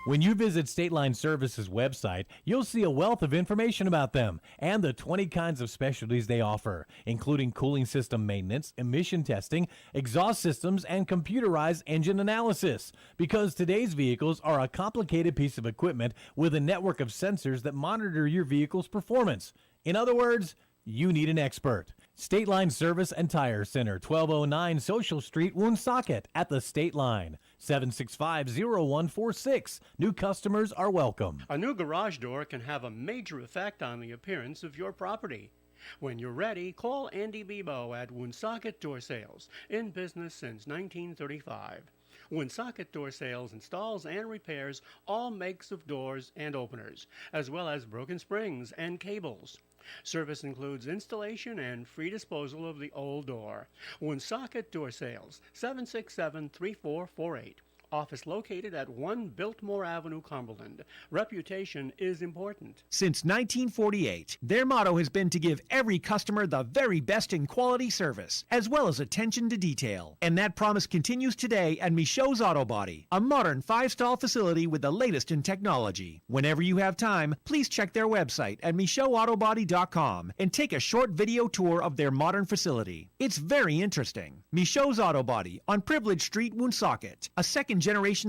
When you visit State Line Services website, you'll see a wealth of information about them and the 20 kinds of specialties they offer, including cooling system maintenance, emission testing, exhaust systems, and computerized engine analysis. Because today's vehicles are a complicated piece of equipment with a network of sensors that monitor your vehicle's performance. In other words, you need an expert. State Line Service and Tire Center, 1209 Social Street, Woonsocket, at the State Line, 765-0146. New customers are welcome. A new garage door can have a major effect on the appearance of your property. When you're ready, call Andy Bebo at Woonsocket Door Sales, in business since 1935. Woonsocket Door Sales installs and repairs all makes of doors and openers, as well as broken springs and cables. Service includes installation and free disposal of the old door. Woonsocket Door Sales, 767-3448. Office located at 1 Biltmore Avenue, Cumberland. Reputation is important. Since 1948, their motto has been to give every customer the very best in quality service, as well as attention to detail. And that promise continues today at Michaud's Auto Body, a modern 5-stall facility with the latest in technology. Whenever you have time, please check their website at MichaudAutoBody.com and take a short video tour of their modern facility. It's very interesting. Michaud's Auto Body on Privilege Street, Woonsocket, a second-generation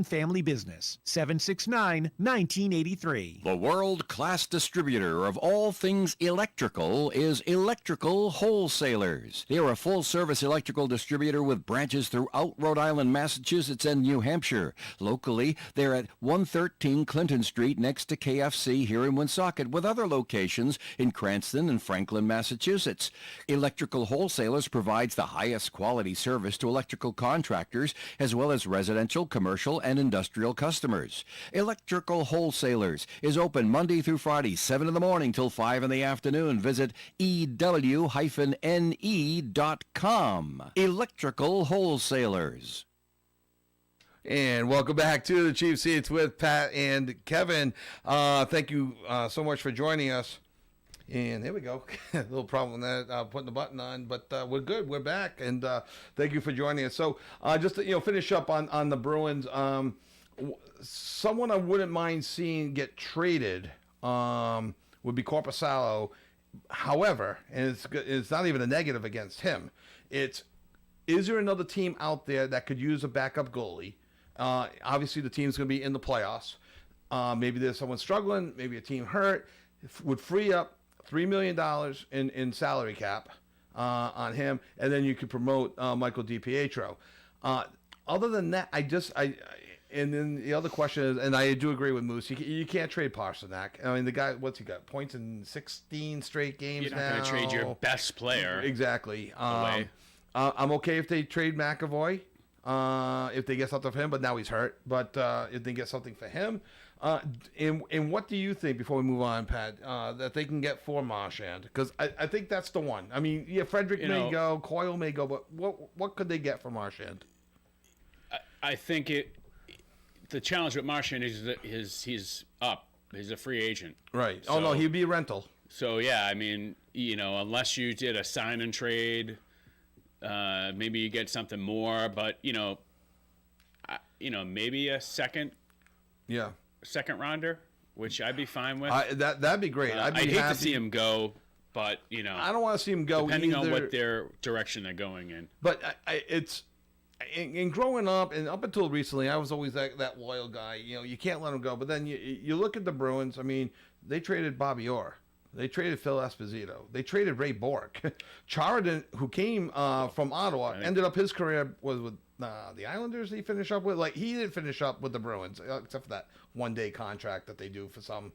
family business. 769-1983. The world-class distributor of all things electrical is Electrical Wholesalers. They are a full-service electrical distributor with branches throughout Rhode Island, Massachusetts, and New Hampshire. Locally, they're at 113 Clinton Street next to KFC here in Woonsocket, with other locations in Cranston and Franklin, Massachusetts. Electrical Wholesalers provides the highest quality service to electrical contractors as well as residential, commercial, and industrial customers. Electrical Wholesalers is open Monday through Friday, 7 in the morning till 5 in the afternoon. Visit ew-ne.com. Electrical Wholesalers. And welcome back to the Chief Seats with Pat and Kevin. Thank you so much for joining us. And there we go. A little problem with that, putting the button on, but we're good. We're back, and thank you for joining us. So just to finish up on the Bruins, someone I wouldn't mind seeing get traded would be Korpisalo. However, and it's not even a negative against him. Is there another team out there that could use a backup goalie? Obviously, the team's going to be in the playoffs. Maybe there's someone struggling. Maybe a team hurt. Would free up $3 million in salary cap on him, and then you could promote Michael DiPietro. Other than that, and then the other question is, and I do agree with Moose, you can't trade Pasternak. I mean, the guy, what's he got? Points in 16 straight games now. You're not going to trade your best player. Exactly. Away. I'm okay if they trade McAvoy, if they get something for him, but now he's hurt. But if they get something for him, And what do you think, before we move on, Pat, that they can get for Marchand? Because I think that's the one. I mean, yeah, Frederick may go, Coyle may go, but what could they get for Marchand? I think the challenge with Marchand is that he's up. He's a free agent. Right. So, no, he'd be a rental. So, yeah, I mean, unless you did a sign and trade, maybe you get something more. But, maybe a second rounder, which I'd be fine with. That'd be great. I'd hate to see him go, but, I don't want to see him go depending either. on what their direction they're going in. But it's... In growing up, and up until recently, I was always that loyal guy. You can't let him go. But then you look at the Bruins. I mean, they traded Bobby Orr. They traded Phil Esposito. They traded Ray Bork. Charadin, who came from Ottawa, ended up his career was with the Islanders. He finished up with he didn't finish up with the Bruins except for that one-day contract that they do for some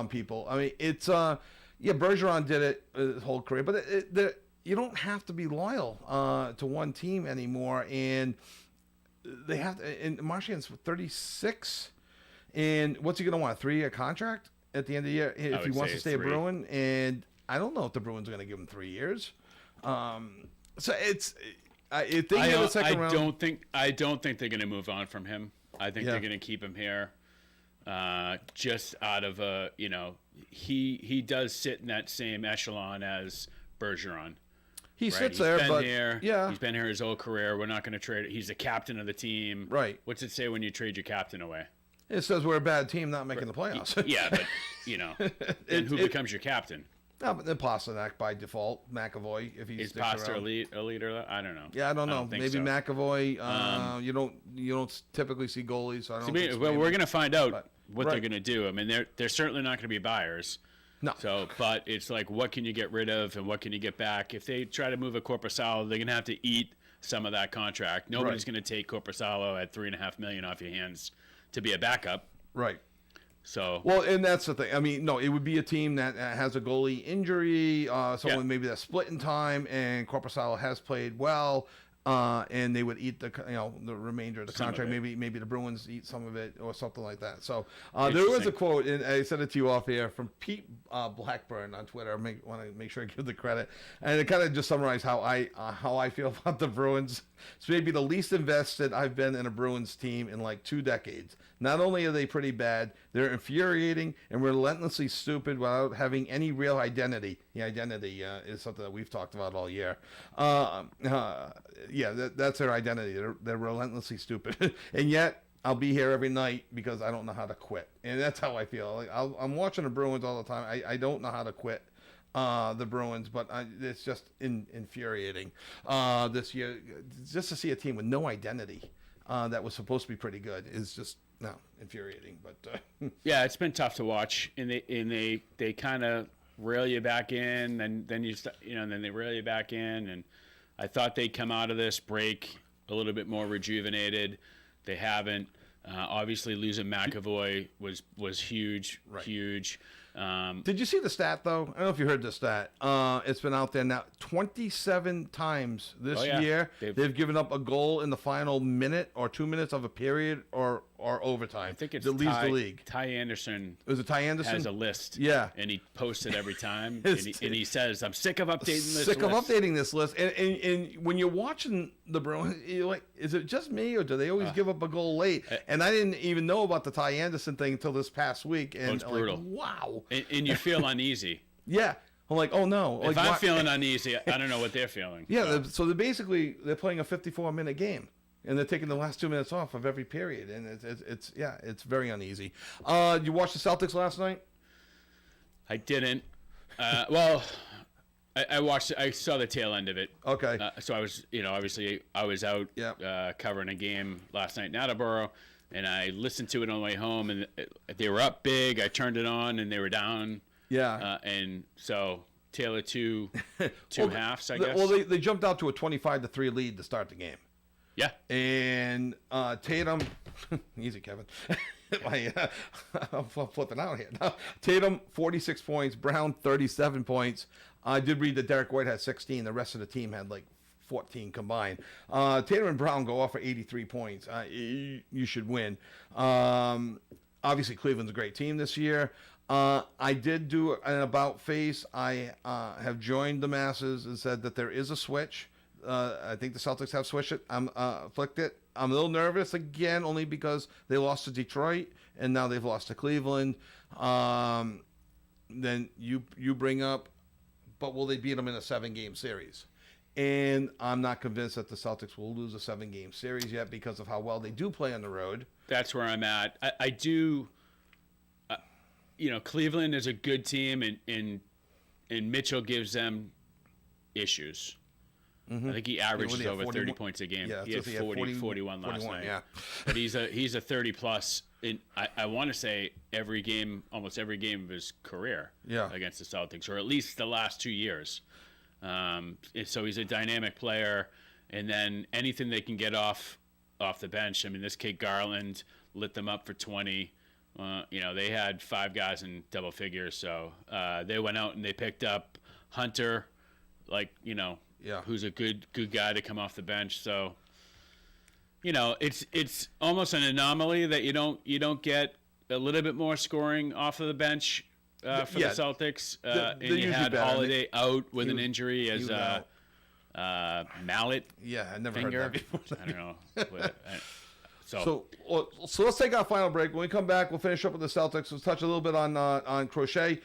people. I mean, it's Bergeron did it his whole career, but you don't have to be loyal to one team anymore, and they have to. And Marchand's 36, and what's he going to want? 3-year contract at the end of the year if he wants to stay a Bruin? And I don't know if the Bruins are going to give him 3 years. So it's. If they get a second round, I don't think they're going to move on from him. I think they're going to keep him here, just out of he does sit in that same echelon as Bergeron. He sits there, but he's been here his whole career. We're not going to trade. He's the captain of the team. Right. What's it say when you trade your captain away? It says we're a bad team, not making the playoffs. Yeah, but and who becomes your captain? No, but then Pasternak by default. McAvoy, if he's Pasta elite or I don't know. Yeah, I don't know. Maybe so. McAvoy. You don't typically see goalies. So I don't. Well, we're going to find out what they're going to do. I mean, they're certainly not going to be buyers. No. So, but it's like, what can you get rid of and what can you get back? If they try to move a Korpisalo, they're going to have to eat some of that contract. Nobody's going to take Korpisalo at $3.5 million off your hands to be a backup. Right. So. Well, and that's the thing. I mean, no, it would be a team that has a goalie injury, someone maybe that's split in time, and Korpisalo has played well. And they would eat the remainder of the contract. Maybe the Bruins eat some of it or something like that. So there was a quote, and I sent it to you off here, from Pete Blackburn on Twitter. I want to make sure I give the credit, and it kind of just summarized how I feel about the Bruins. It's maybe the least invested I've been in a Bruins team in like 2 decades. Not only are they pretty bad, they're infuriating and relentlessly stupid without having any real identity. The identity is something that we've talked about all year. That's their identity. They're relentlessly stupid. And yet, I'll be here every night because I don't know how to quit. And that's how I feel. Like I'm watching the Bruins all the time. I don't know how to quit the Bruins, but it's just infuriating this year. Just to see a team with no identity that was supposed to be pretty good is just infuriating. But yeah, it's been tough to watch, and they kind of reel you back in, and then and then they reel you back in, and I thought they'd come out of this break a little bit more rejuvenated. They haven't. Obviously, losing McAvoy was huge, huge. Did you see the stat, though? I don't know if you heard the stat. It's been out there now. 27 times this year, they've given up a goal in the final minute or 2 minutes of a period or overtime. I think it's that leads the league. Ty Anderson. Was it Ty Anderson? Has a list. Yeah. And he posts it every time. and he says, I'm sick of updating this list. Sick of updating this list. And when you're watching the Bruins, you're like, is it just me or do they always give up a goal late? And I didn't even know about the Ty Anderson thing until this past week. And it's brutal. Like, wow. And you feel uneasy. Yeah. I'm like, oh no. If I'm feeling uneasy, I don't know what they're feeling. Yeah. So they're playing a 54-minute game. And they're taking the last 2 minutes off of every period, and it's very uneasy. You watched the Celtics last night? I didn't. Well, I watched. I saw the tail end of it. Okay. So I was, obviously I was out covering a game last night in Attleboro, and I listened to it on the way home, and they were up big. I turned it on, and they were down. Yeah. And so tail of two halves, I guess. Well, they jumped out to a 25-3 lead to start the game. Yeah. And Tatum, easy, Kevin. I'm flipping out here. Tatum, 46 points. Brown, 37 points. I did read that Derek White had 16. The rest of the team had like 14 combined. Tatum and Brown go off for 83 points. You should win. obviously Cleveland's a great team this year. I did do an about face. I have joined the masses and said that there is a switch. I think the Celtics have switched it. Flicked it. I'm a little nervous again, only because they lost to Detroit and now they've lost to Cleveland. Then you bring up, but will they beat them in a 7-game series? And I'm not convinced that the Celtics will lose a 7-game series yet because of how well they do play on the road. That's where I'm at. I do. Cleveland is a good team, and Mitchell gives them issues. Mm-hmm. I think he averages over 30 points a game. Yeah, he had 41 last night. Yeah. But he's a 30-plus. I want to say almost every game of his career against the Celtics, or at least the last 2 years. So he's a dynamic player, and then anything they can get off the bench. I mean, this kid Garland lit them up for 20. They had 5 guys in double figures, so they went out and they picked up Hunter, who's a good guy to come off the bench. So, it's almost an anomaly that you don't get a little bit more scoring off of the bench for the Celtics. And you had Holiday out with an injury as mallet. Yeah, I never finger. heard that before. I don't know. So let's take our final break. When we come back, we'll finish up with the Celtics. Let's touch a little bit on Crochet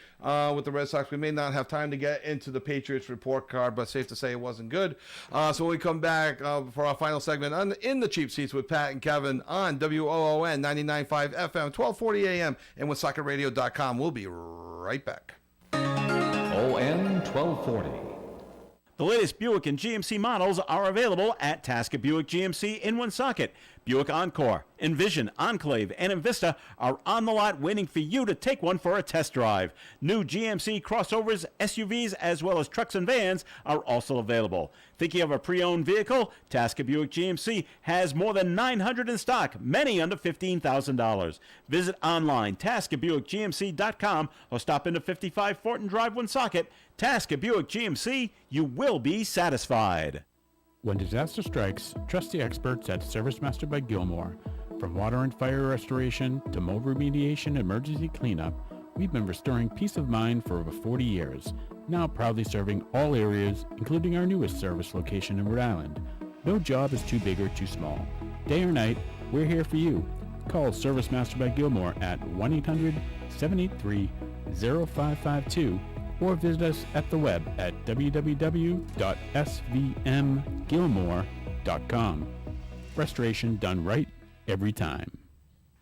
with the Red Sox. We may not have time to get into the Patriots report card, but safe to say it wasn't good. So when we come back for our final segment in the Cheap Seats with Pat and Kevin on WOON 99.5 FM, 1240 AM, and with SoccerRadio.com. We'll be right back. ON 1240. The latest Buick and GMC models are available at Tasca Buick GMC in Woonsocket. Buick Encore, Envision, Enclave, and Envista are on the lot waiting for you to take one for a test drive. New GMC crossovers, SUVs, as well as trucks and vans are also available. Thinking of a pre-owned vehicle? Tasca Buick GMC has more than 900 in stock, many under $15,000. Visit online, TascaBuickGMC.com, or stop into 55 Fortin Drive, Woonsocket. Tasca Buick GMC, you will be satisfied. When disaster strikes, trust the experts at Service Master by Gilmore. From water and fire restoration to mold remediation and emergency cleanup, we've been restoring peace of mind for over 40 years, now proudly serving all areas, including our newest service location in Rhode Island. No job is too big or too small. Day or night, we're here for you. Call Service Master by Gilmore at 1-800-783-0552 or visit us at the web at www.svmgilmore.com. Restoration done right every time.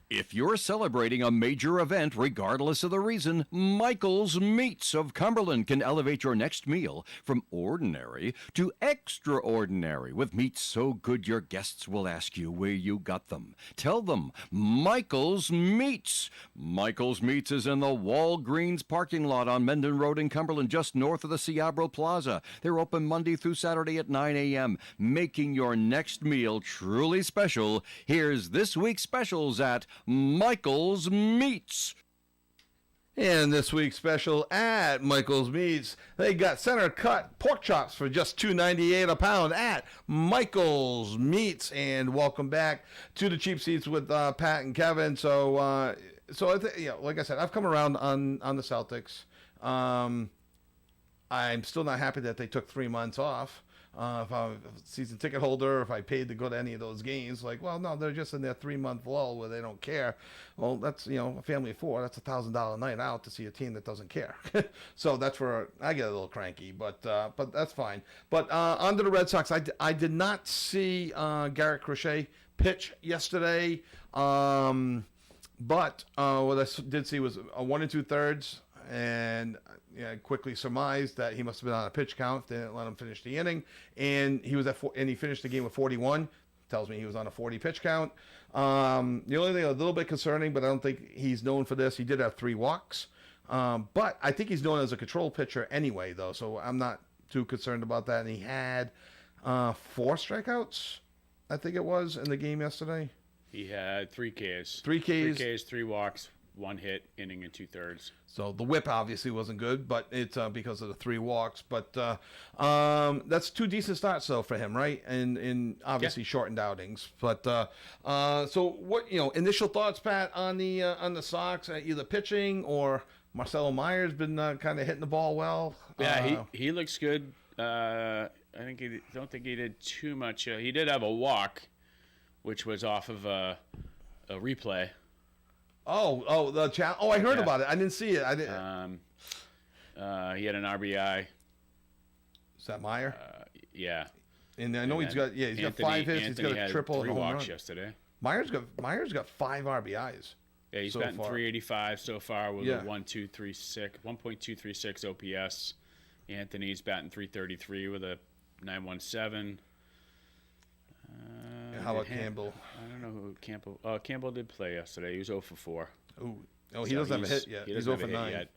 If you're celebrating a major event, regardless of the reason, Michael's Meats of Cumberland can elevate your next meal from ordinary to extraordinary with meats so good your guests will ask you where you got them. Tell them, Michael's Meats. Michael's Meats is in the Walgreens parking lot on Mendon Road in Cumberland, just north of the Ciabro Plaza. They're open Monday through Saturday at 9 a.m., making your next meal truly special. Here's this week's specials at Michael's Meats. And this week's special at Michael's Meats, they got center cut pork chops for just $2.98 a pound at Michael's Meats. And welcome back to the Cheap Seats with Pat and Kevin. So like I said, I've come around on the Celtics. I'm still not happy that they took 3 months off. If I'm a season ticket holder, if I paid to go to any of those games, no, they're just in their 3-month lull where they don't care. Well, that's, a family of 4, that's $1,000 night out to see a team that doesn't care. So that's where I get a little cranky, but that's fine. But under the Red Sox, I did not see Garrett Crochet pitch yesterday. But what I did see was a 1 2/3, and quickly surmised that he must have been on a pitch count. They didn't let him finish the inning, and he was and he finished the game with 41. Tells me he was on a 40 pitch count. The only thing a little bit concerning, but I don't think he's known for this. He did have 3 walks, but I think he's known as a control pitcher anyway, though. So I'm not too concerned about that. And he had 4 strikeouts, I think it was, in the game yesterday. He had 3 Ks. 3 Ks. 3 walks. 1 hit, inning and 2/3. So the whip obviously wasn't good, but it's because of the 3 walks. But that's 2 decent starts though for him, right? And obviously shortened outings. But so what initial thoughts, Pat, on the Sox, either pitching or Marcelo Meyer's been kind of hitting the ball well. Yeah, he looks good. I don't think he did too much. He did have a walk, which was off of a replay. The challenge. I heard about it. I didn't see it. I didn't. He had an RBI. Is that Meyer? Yeah. And I know he's got 5 hits. He's got a triple. 3 home walks run. yesterday. Meyer's got 5 RBIs. Yeah, he's so batting far. 385 so far with a 1.236 OPS. Anthony's batting 333 with a 917. How about Campbell? I don't know who Campbell. Campbell did play yesterday. He was 0 for 4. He doesn't have a hit yet. He's 0 for 9. Yet.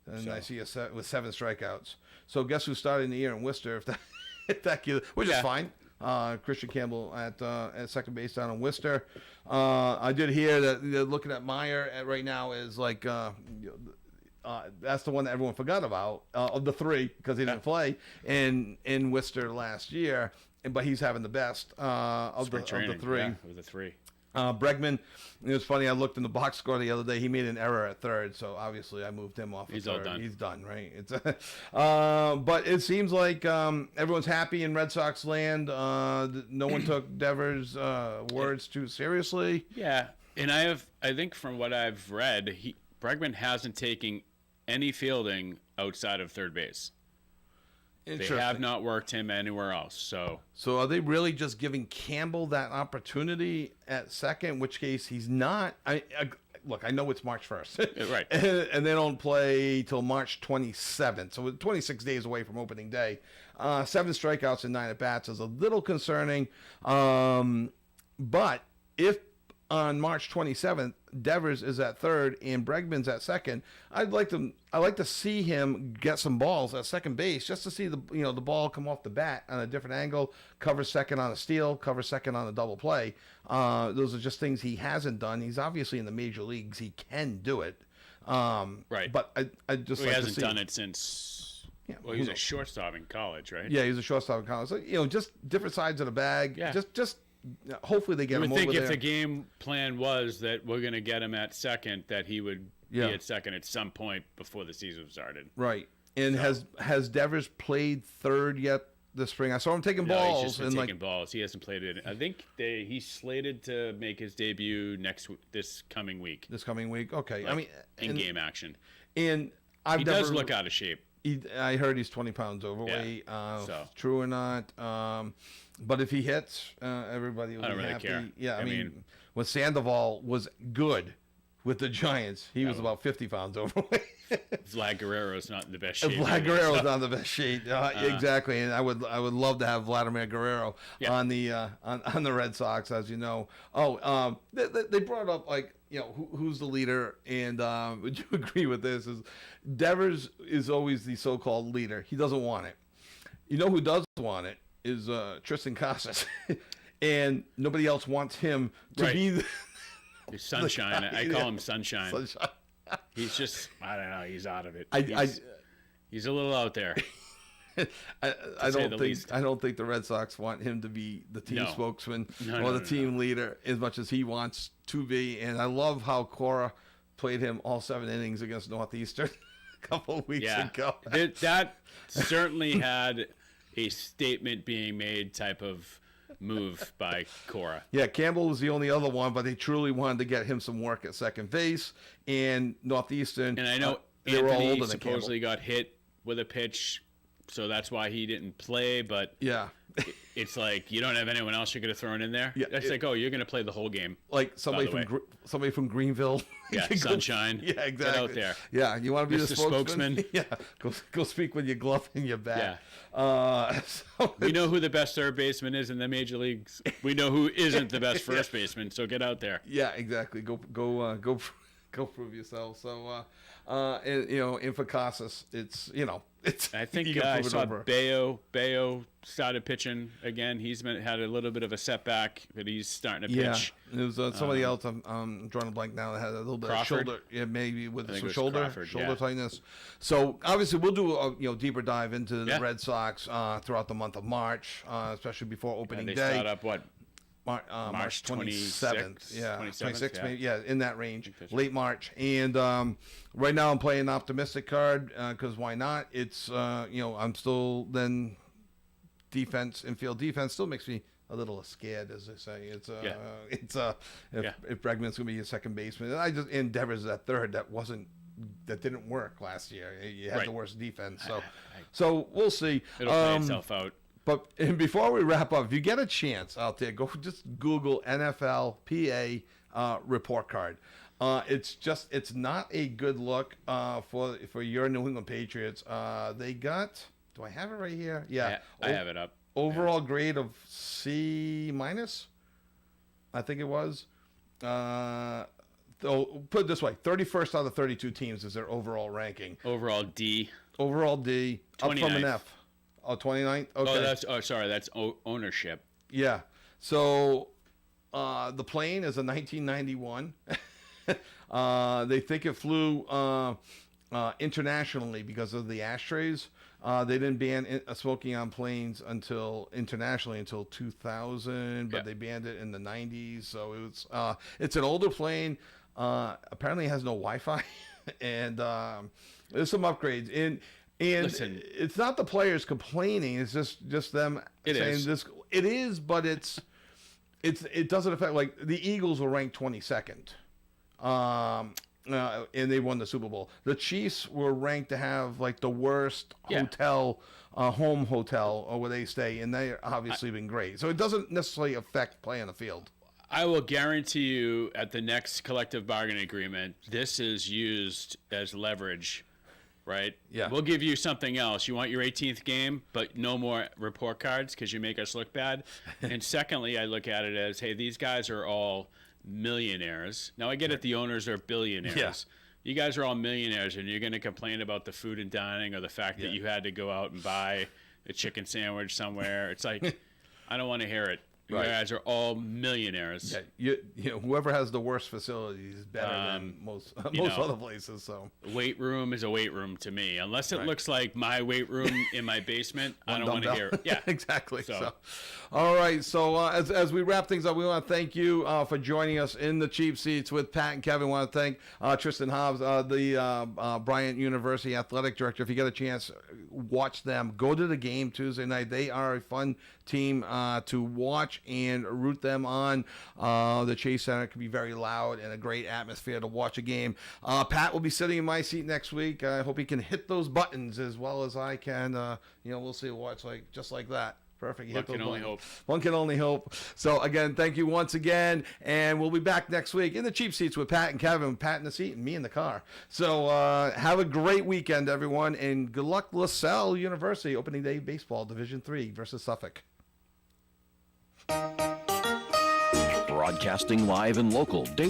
And I see with 7 strikeouts. So guess who's starting the year in Worcester? If that which is fine. Christian Campbell at second base down in Worcester. I did hear that they're looking at Meyer right now is like that's the one that everyone forgot about of the 3 because he didn't play in Worcester last year, but he's having the best of the 3. Yeah, of the 3. Bregman, it was funny. I looked in the box score the other day. He made an error at third, so obviously I moved him off. He's third. all done. He's done, right? It's but it seems like everyone's happy in Red Sox land. No one took Devers' words too seriously. Yeah, and I think from what I've read, Bregman hasn't taken any fielding outside of third base. They have not worked him anywhere else. So are they really just giving Campbell that opportunity at second? In which case he's not. Look, I know it's March 1st, right, and they don't play till March 27th, so we're 26 days away from opening day. 7 strikeouts and 9 at bats is a little concerning. But if on March 27th, Devers is at third and Bregman's at second, I'd like to see him get some balls at second base just to see the ball come off the bat on a different angle, cover second on a steal, cover second on a double play. Those are just things he hasn't done. He's obviously in the major leagues. He can do it. Right. But I just he like hasn't to see done it since. Yeah, well, he was a shortstop in college, right? Yeah, he was a shortstop in college. So, just different sides of the bag. Yeah. Just hopefully they get him over there. You would think if the game plan was that we're going to get him at second, that he would be at second at some point before the season started. Right. And has Devers played third yet this spring? I saw him taking balls. He's just been taking balls. He hasn't played it. I think he's slated to make his debut this coming week. This coming week? Okay. In-game action. And he does look out of shape. I heard he's 20 pounds overweight. True or not. But if he hits, everybody will be happy. Care. Yeah, I mean, when Sandoval was good with the Giants, he was about 50 pounds overweight. Vlad Guerrero's not in the best shape. Vlad Guerrero's not in the best shape. Exactly, and I would love to have Vladimir Guerrero on the Red Sox, as you know. They brought up who's the leader, and would you agree with this? Is Devers is always the so-called leader. He doesn't want it. You know who does want it is Tristan Casas, and nobody else wants him to be the Sunshine. I call him Sunshine. He's just, I don't know, he's out of it. He's a little out there. I don't think the Red Sox want him to be the team spokesman or the team leader as much as he wants to be. And I love how Cora played him all 7 innings against Northeastern a couple of weeks ago. That certainly had a statement being made type of move by Cora. Yeah, Campbell was the only other one, but they truly wanted to get him some work at second base. And Northeastern, and I know Anthony supposedly got hit with a pitch, so that's why he didn't play. But it's like you don't have anyone else you're going to throw in there. Yeah, it's like, you're going to play the whole game. Like somebody from Greenville. Yeah, Sunshine. Yeah, exactly. Get out there. Yeah, you want to be Mr. the spokesman? Yeah, go speak with your glove and your bat. Yeah. We know who the best third baseman is in the major leagues. We know who isn't the best first baseman. So get out there. Yeah, exactly. Go go prove yourself. So, in Ficasas, it's. I think you can I prove it saw over. Bayo started pitching again. He's had a little bit of a setback, but he's starting to pitch. There was somebody else. I'm drawing a blank now that had a little bit Crawford? of shoulder, maybe with I think some it was shoulder Crawford, tightness. So obviously we'll do a deeper dive into the Yeah. Red Sox throughout the month of March, especially before opening They day. start up what? March 27th. 26th, Yeah, 27th, 26th, maybe, in that range, that's late March. And right now I'm playing an optimistic card because why not? It's, I'm still then defense, infield defense still makes me a little scared, as they say. If Bregman's going to be a second baseman. I just endeavors at third that didn't work last year. You had the worst defense. So we'll see. It'll play itself out. But and before we wrap up, if you get a chance out there, go just Google NFL PA report card. It's not a good look for your New England Patriots. They got. Do I have it right here? Yeah, I have it up. Overall grade of C-, I think it was. Put it this way: 31st out of 32 teams is their overall ranking. Overall D. Overall D, up from an 29th. F. Oh, 29th? Okay. That's ownership. Yeah. So the plane is a 1991. They think it flew internationally because of the ashtrays. They didn't ban smoking on planes internationally until 2000, but they banned it in the 90s. So it's an older plane. Apparently it has no Wi-Fi, and there's some upgrades. And Listen, it's not the players complaining. It's just them saying this. It is, but it doesn't affect. Like the Eagles were ranked 22nd, and they won the Super Bowl. The Chiefs were ranked to have like the worst hotel, home hotel, or where they stay, and they obviously been great. So it doesn't necessarily affect play on the field. I will guarantee you at the next collective bargaining agreement, this is used as leverage. Right? Yeah. We'll give you something else. You want your 18th game, but no more report cards because you make us look bad. And secondly, I look at it as, hey, these guys are all millionaires. Now, I get it. The owners are billionaires. Yeah. You guys are all millionaires, and you're going to complain about the food and dining or the fact that you had to go out and buy a chicken sandwich somewhere. It's like, I don't want to hear it. You guys are all millionaires. Yeah, whoever has the worst facilities is better than most other places. So weight room is a weight room to me, unless it looks like my weight room in my basement. I don't want to hear it. Yeah, exactly. So, all right. So as we wrap things up, we want to thank you for joining us in the cheap seats with Pat and Kevin. We want to thank Tristan Hobbs, the Bryant University athletic director. If you get a chance, watch them. Go to the game Tuesday night. They are a fun team to watch and root them on. The Chase Center can be very loud and a great atmosphere to watch a game. Pat will be sitting in my seat next week. I hope he can hit those buttons as well as I can. We'll see what it's like, just like that. Perfect. One can only hope. One can only hope. So, again, thank you once again. And we'll be back next week in the cheap seats with Pat and Kevin. Pat in the seat and me in the car. So, have a great weekend, everyone. And good luck, LaSalle University, opening day baseball, Division III versus Suffolk. Broadcasting live and local daily.